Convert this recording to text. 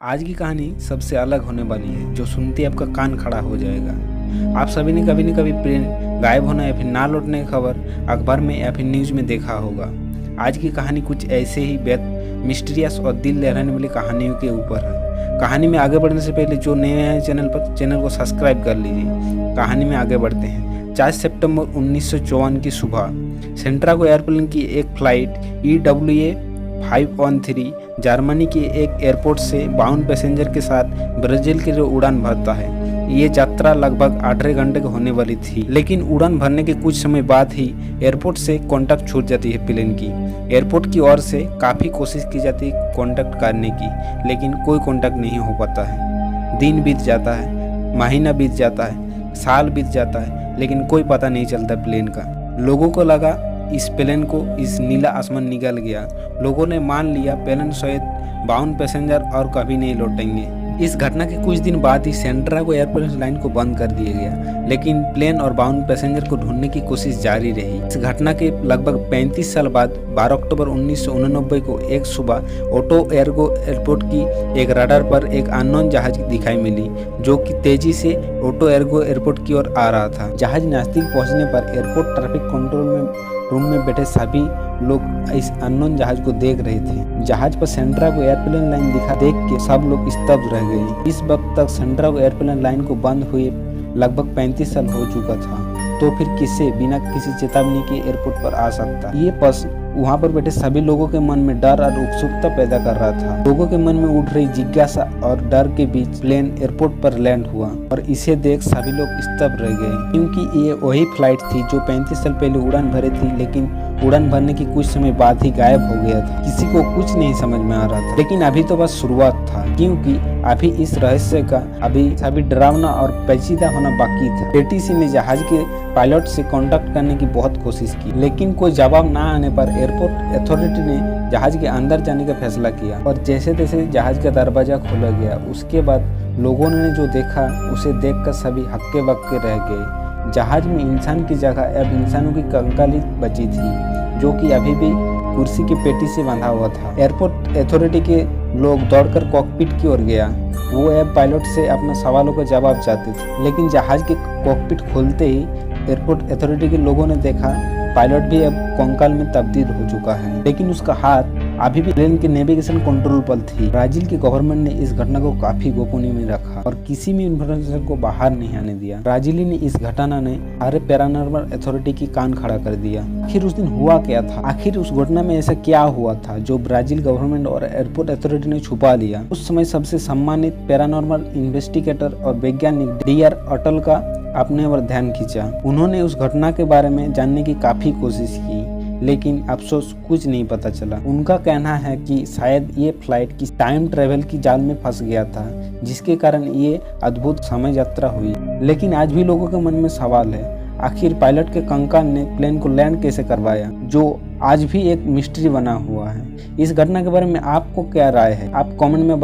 आज की कहानी सबसे अलग होने वाली है, जो सुनते ही आपका कान खड़ा हो जाएगा। आप सभी ने कभी न कभी प्लेन गायब होना या फिर ना लौटने की खबर अखबार में या फिर न्यूज़ में देखा होगा। आज की कहानी कुछ ऐसे ही बेहद मिस्टीरियस और दिल दहलाने वाली कहानियों के ऊपर है। कहानी में आगे बढ़ने से पहले जो नए हैं चैनल को सब्सक्राइब कर लीजिए। कहानी में आगे बढ़ते हैं। 4 सितंबर 1954 की सुबह सेंट्रागो एयरप्लेन की एक फ्लाइट EWA 513 जर्मनी के एक एयरपोर्ट से बाउंड पैसेंजर के साथ ब्राज़ील के लिए उड़ान भरता है। ये यात्रा लगभग 8.5 घंटे की होने वाली थी, लेकिन उड़ान भरने के कुछ समय बाद ही एयरपोर्ट से कांटेक्ट छूट जाती है प्लेन की। एयरपोर्ट की ओर से काफ़ी कोशिश की जाती है कांटेक्ट करने की, लेकिन कोई कांटेक्ट नहीं हो पाता है। दिन बीत जाता है, महीना बीत जाता है, साल बीत जाता है, लेकिन कोई पता नहीं चलता प्लेन का। लोगों को लगा इस प्लेन को इस नीला आसमान निकल गया। लोगों ने मान लिया प्लेन शायद बाउंड पैसेंजर और कभी नहीं लौटेंगे। इस घटना के कुछ दिन बाद ही सेंट्रागो एयरप्लेन लाइन को बंद कर दिया गया, लेकिन प्लेन और बाउंड पैसेंजर को ढूंढने की कोशिश जारी रही। इस घटना के लगभग 35 साल बाद 12 अक्टूबर 1989 को एक सुबह ओटो एयरगो एयरपोर्ट की एक रडार पर एक अननोन जहाज दिखाई मिली, जो कि तेजी से ओटो एयरगो एयरपोर्ट की ओर आ रहा था। जहाज नजदीक पहुंचने पर एयरपोर्ट ट्रैफिक कंट्रोल रूम में बैठे सभी लोग इस अननोन जहाज को देख रहे थे। जहाज पर सेंट्रागो एयरप्लेन लाइन दिखा देख के सब लोग स्तब्ध रह गए। इस वक्त तक सेंट्रागो एयरप्लेन लाइन को बंद हुए लगभग 35 साल हो चुका था, तो फिर किसे बिना किसी चेतावनी के एयरपोर्ट पर आ सकता। ये प्रश्न वहाँ पर बैठे सभी लोगों के मन में डर और उत्सुकता पैदा कर रहा था। लोगों के मन में उठ रही जिज्ञासा और डर के बीच प्लेन एयरपोर्ट पर लैंड हुआ और इसे देख सभी लोग स्तब्ध रह गए, क्योंकि ये वही फ्लाइट थी जो 35 साल पहले उड़ान भरी थी, लेकिन उड़ान भरने के कुछ समय बाद ही गायब हो गया था। किसी को कुछ नहीं समझ में आ रहा था, लेकिन अभी तो बस शुरुआत था, क्योंकि अभी इस रहस्य का अभी डरावना और पेचीदा होना बाकी था। ATC ने जहाज के पायलट से कांटेक्ट करने की बहुत कोशिश की, लेकिन कोई जवाब न आने पर एयरपोर्ट अथॉरिटी ने जहाज के अंदर जाने का फैसला किया और जैसे तैसे जहाज का दरवाजा खोला गया। उसके बाद लोगों ने जो देखा उसे देखकर सभी हक्के बक्के रह गए। जहाज में इंसान की जगह अब इंसानों की कंकाली बची थी, जो कि अभी भी कुर्सी की पेटी से बंधा हुआ था। एयरपोर्ट अथॉरिटी के लोग दौड़कर कॉकपिट की ओर गया। वो अब पायलट से अपना सवालों का जवाब चाहते थे, लेकिन जहाज के कॉकपिट खोलते ही एयरपोर्ट अथॉरिटी के लोगों ने देखा पायलट भी अब कंकाल में तब्दील हो चुका है, लेकिन उसका हाथ अभी भी प्लेन के नेविगेशन कंट्रोल पर थी। ब्राजील की गवर्नमेंट ने इस घटना को काफी गोपनीय में रखा और किसी भी इन्फॉर्मेशन को बाहर नहीं आने दिया। ब्राजीली ने इस घटना ने सारे पैरानॉर्मल अथॉरिटी की कान खड़ा कर दिया। आखिर उस दिन हुआ क्या था? आखिर उस घटना में ऐसा क्या हुआ था जो ब्राजील गवर्नमेंट और एयरपोर्ट अथॉरिटी ने छुपा लिया? उस समय सबसे सम्मानित पैरानॉर्मल इन्वेस्टिगेटर और वैज्ञानिक DR अटल का अपने ओर ध्यान खींचा। उन्होंने उस घटना के बारे में जानने की काफी कोशिश की, लेकिन अफसोस कुछ नहीं पता चला। उनका कहना है कि शायद ये फ्लाइट की टाइम ट्रेवल की जाल में फंस गया था, जिसके कारण ये अद्भुत समय यात्रा हुई। लेकिन आज भी लोगों के मन में सवाल है, आखिर पायलट के कंकाल ने प्लेन को लैंड कैसे करवाया, जो आज भी एक मिस्ट्री बना हुआ है। इस घटना के बारे में आपको क्या राय है? आप कमेंट में